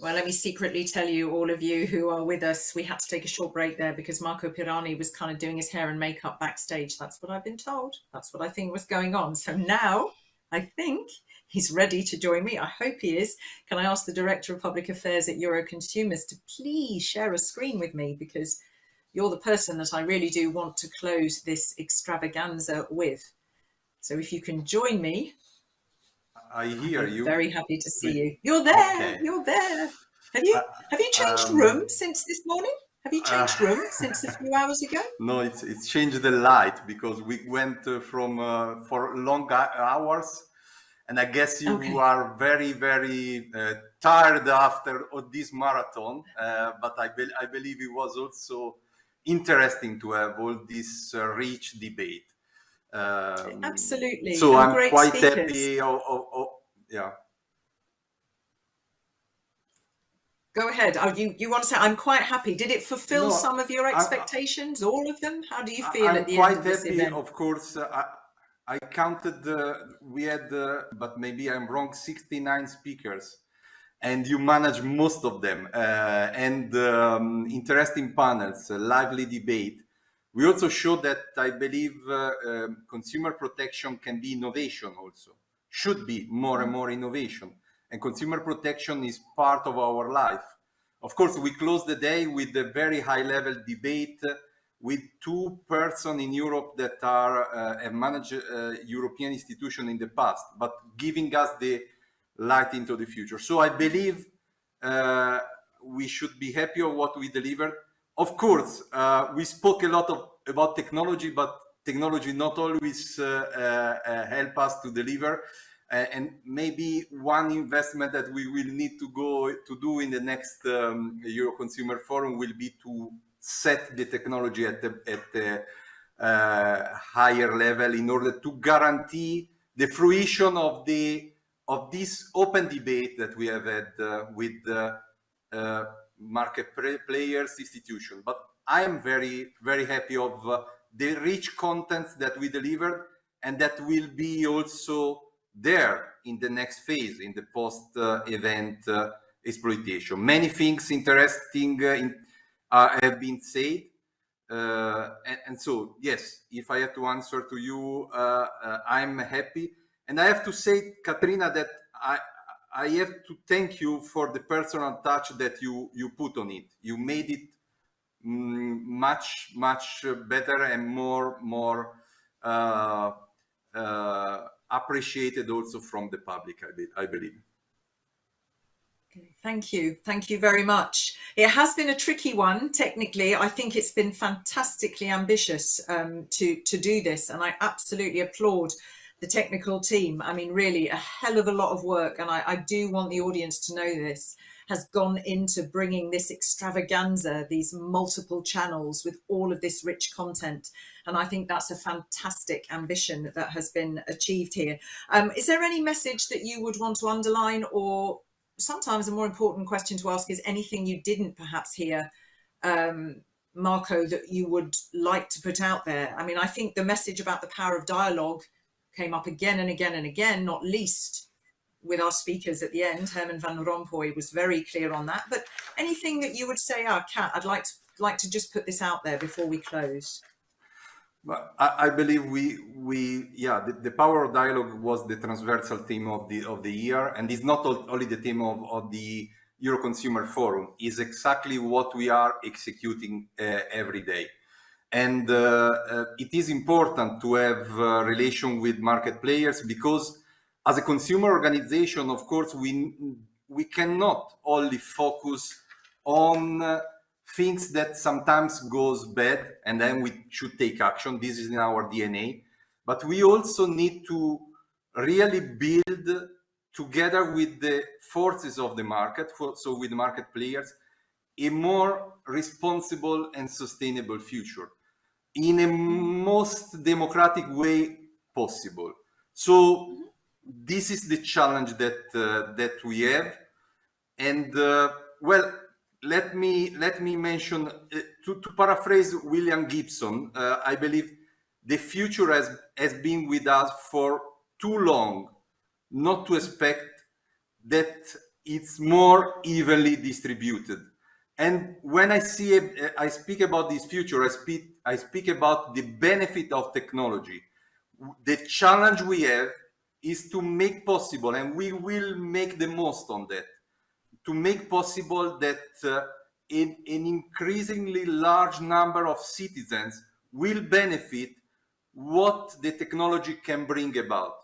Well, let me secretly tell you, all of you who are with us, we had to take a short break there because Marco Pirani was kind of doing his hair and makeup backstage. That's what I've been told. That's what I think was going on. So now I think he's ready to join me. I hope he is. Can I ask the Director of Public Affairs at Euroconsumers to please share a screen with me, because you're the person that I really do want to close this extravaganza with. So if you can join me. I hear you. Very happy to see you. You're there. Okay. You're there. Have you changed room since this morning? Have you changed room since a few hours ago? No, it's changed the light because we went from for long hours, and I guess you are very, very tired after this marathon. But I believe it was also interesting to have all this rich debate. Absolutely. So I'm quite happy. Yeah. Go ahead. You want to say, I'm quite happy. Did it fulfill some of your expectations? All of them? How do you feel at the end of this event? I'm quite happy. Of course, I counted. We had, but maybe I'm wrong, 69 speakers, and you manage most of them. And interesting panels, lively debate. We also showed that I believe consumer protection can be innovation also. Should be more and more innovation. And consumer protection is part of our life. Of course, we closed the day with a very high-level debate with two persons in Europe that have managed European institutions in the past, but giving us the light into the future. So I believe we should be happy of what we delivered. Of course, we spoke a lot about technology, but technology not always help us to deliver. And maybe one investment that we will need to do in the next Euro Consumer Forum will be to set the technology at a higher level in order to guarantee the fruition of this open debate that we have had with market players, institutions. But I am very, very happy of the rich contents that we delivered, and that will be also there in the next phase, in the post-event exploitation. Many things interesting have been said. And so, yes, if I have to answer to you, I'm happy. And I have to say, Katrina, that I have to thank you for the personal touch that you put on it. You made it much, much better and more appreciated also from the public, I believe. Thank you. Thank you very much. It has been a tricky one, technically. I think it's been fantastically ambitious to do this, and I absolutely applaud the technical team. I mean, really a hell of a lot of work, and I do want the audience to know this, has gone into bringing this extravaganza, these multiple channels with all of this rich content. And I think that's a fantastic ambition that has been achieved here. Is there any message that you would want to underline, or sometimes a more important question to ask is anything you didn't perhaps hear, Marco, that you would like to put out there? I mean, I think the message about the power of dialogue came up again and again and again, not least with our speakers at the end. Herman Van Rompuy was very clear on that. But anything that you would say, Kat, I'd like to just put this out there before we close. But I believe the power of dialogue was the transversal theme of the year, and it's not only the theme of the Euro Consumer Forum. Is exactly what we are executing every day, and it is important to have a relation with market players, because as a consumer organization, of course, we cannot only focus on things that sometimes goes bad, and then we should take action. This is in our DNA. But we also need to really build together with the forces of the market, so with the market players, a more responsible and sustainable future in a most democratic way possible. So this is the challenge that we have. And well, let me mention, to paraphrase William Gibson, I believe the future has been with us for too long not to expect that it's more evenly distributed. And when I speak about this future, I speak about the benefit of technology. The challenge we have is to make possible, and we will make the most on that, to make possible that an increasingly large number of citizens will benefit what the technology can bring about.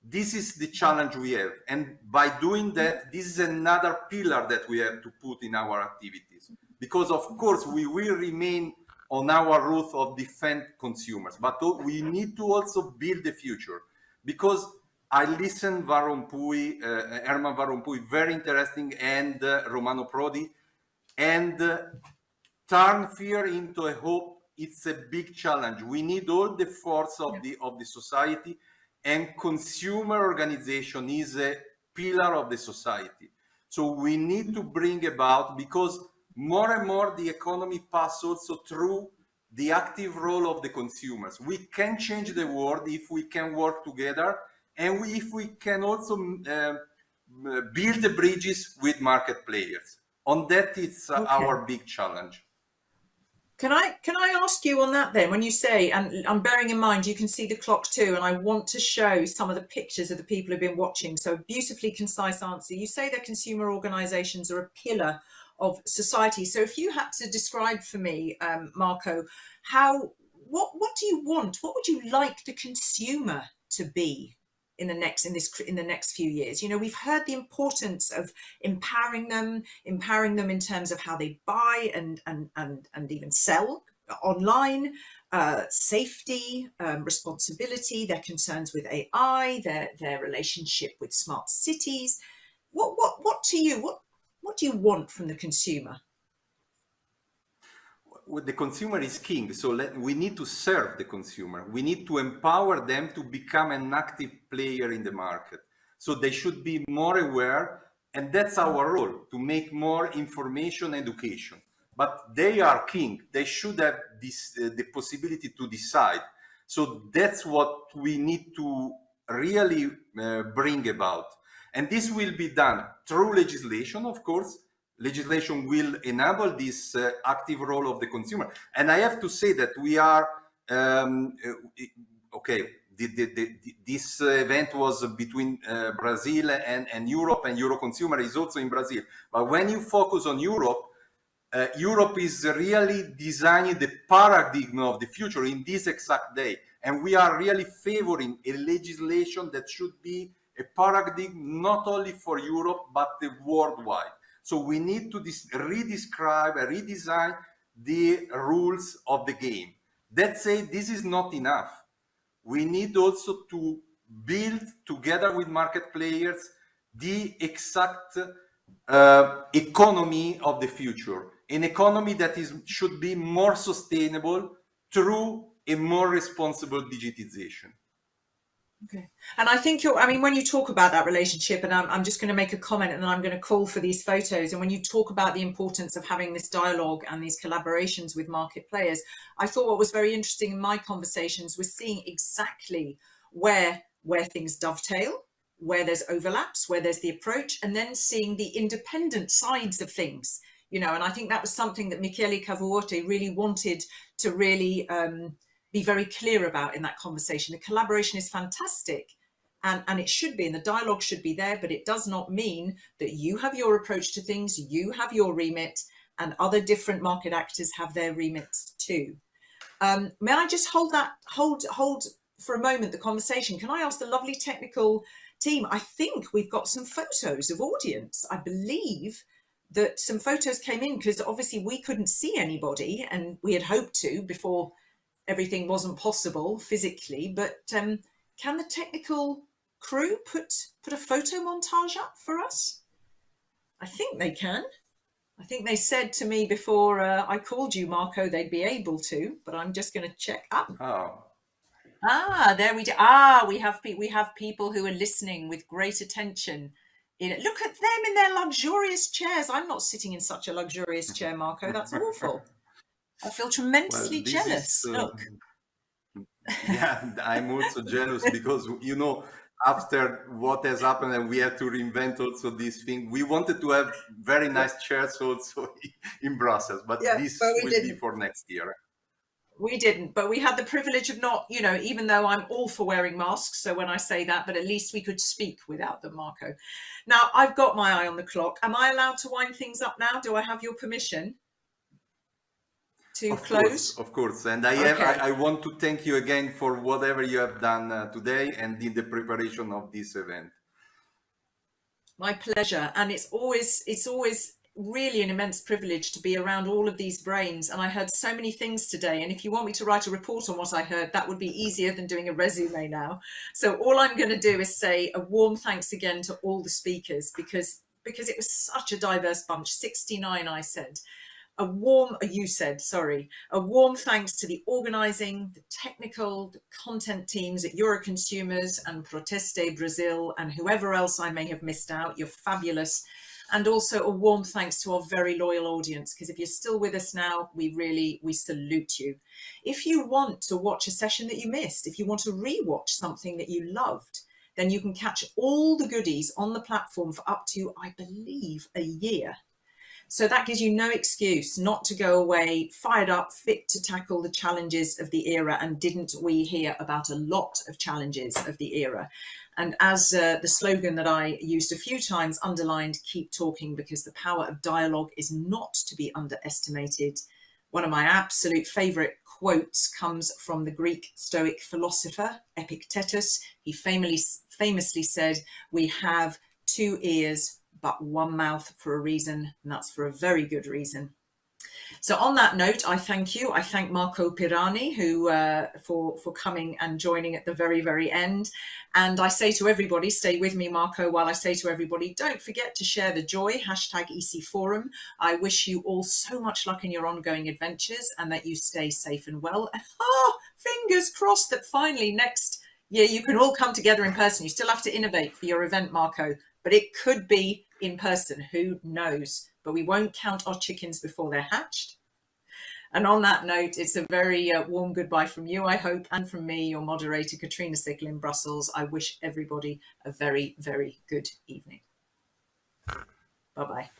This is the challenge we have. And by doing that, this is another pillar that we have to put in our activities. Because of course, we will remain on our route of defend consumers, but we need to also build the future. Because I listened Herman Van Rompuy, very interesting, and Romano Prodi, and turn fear into a hope. It's a big challenge. We need all the force of the society, and consumer organization is a pillar of the society. So we need to bring about, because more and more the economy passes also through the active role of the consumers. We can change the world if we can work together, and if we can also build the bridges with market players. On that, it's our big challenge. Can I ask you on that then, when you say, and I'm bearing in mind, you can see the clock too, and I want to show some of the pictures of the people who've been watching. So beautifully concise answer. You say that consumer organizations are a pillar of society. So if you had to describe for me, Marco, what do you want? What would you like the consumer to be in the next few years? You know, we've heard the importance of empowering them in terms of how they buy and even sell online, safety, responsibility, their concerns with AI, their relationship with smart cities. What do you want from the consumer? The consumer is king, so we need to serve the consumer. We need to empower them to become an active player in the market. So they should be more aware, and that's our role, to make more information education. But they are king. They should have the possibility to decide. So that's what we need to really bring about. And this will be done through legislation, of course. Legislation will enable this active role of the consumer. And I have to say that we are, this event was between Brazil and Europe, and Euroconsumer is also in Brazil. But when you focus on Europe, Europe is really designing the paradigm of the future in this exact day. And we are really favoring a legislation that should be a paradigm not only for Europe, but worldwide. So we need to redesign the rules of the game. That said, this is not enough. We need also to build together with market players the exact economy of the future, an economy that should be more sustainable through a more responsible digitization. Okay. And I think when you talk about that relationship, and I'm just going to make a comment and then I'm going to call for these photos. And when you talk about the importance of having this dialogue and these collaborations with market players, I thought what was very interesting in my conversations was seeing exactly where things dovetail, where there's overlaps, where there's the approach, and then seeing the independent sides of things, you know. And I think that was something that Michele Cavourte really wanted to really be very clear about in that conversation. The collaboration is fantastic, and it should be, and the dialogue should be there, but it does not mean that you have your approach to things, you have your remit, and other different market actors have their remits too. May I just hold for a moment the conversation? Can I ask the lovely technical team, I think we've got some photos of audience. I believe that some photos came in, because obviously we couldn't see anybody, and we had hoped to before everything wasn't possible physically. But can the technical crew put a photo montage up for us? I think they can. I think they said to me before I called you, Marco, they'd be able to, but I'm just going to check up. There we do. We have people who are listening with great attention. Look at them in their luxurious chairs. I'm not sitting in such a luxurious chair, Marco. That's awful. I feel tremendously jealous. Look. Yeah, I'm also jealous because, you know, after what has happened, and we have to reinvent also this thing. We wanted to have very nice chairs also in Brussels, but Yeah, but this we will be didn't. for next year. We didn't, but we had the privilege of not, you know, even though I'm all for wearing masks. So when I say that, but at least we could speak without them, Marco. Now, I've got my eye on the clock. Am I allowed to wind things up now? Do I have your permission to close? Of course. And Okay. I want to thank you again for whatever you have done today and in the preparation of this event. My pleasure. And it's always really an immense privilege to be around all of these brains. And I heard so many things today. And if you want me to write a report on what I heard, that would be easier than doing a resume now. So all I'm going to do is say a warm thanks again to all the speakers, because it was such a diverse bunch. 69, I said. A warm thanks to the organizing, the technical, the content teams at Euroconsumers and Proteste Brazil, and whoever else I may have missed out. You're fabulous. And also a warm thanks to our very loyal audience, because if you're still with us now, we salute you. If you want to watch a session that you missed, if you want to rewatch something that you loved, then you can catch all the goodies on the platform for up to, I believe, a year. So that gives you no excuse not to go away fired up, fit to tackle the challenges of the era. And didn't we hear about a lot of challenges of the era? And as the slogan that I used a few times underlined, keep talking, because the power of dialogue is not to be underestimated. One of my absolute favorite quotes comes from the Greek Stoic philosopher Epictetus. He famously said, "We have 2 ears, but 1 mouth for a reason, and that's for a very good reason." So on that note, I thank you. I thank Marco Pirani for coming and joining at the very, very end. And I say to everybody, stay with me, Marco, while I say to everybody, don't forget to share the joy, #EC4um. I wish you all so much luck in your ongoing adventures, and that you stay safe and well. And fingers crossed that finally next year you can all come together in person. You still have to innovate for your event, Marco, but it could be in person, who knows? But we won't count our chickens before they're hatched. And on that note, it's a very warm goodbye from you, I hope, and from me, your moderator, Katrina Sickle in Brussels. I wish everybody a very, very good evening. Bye-bye.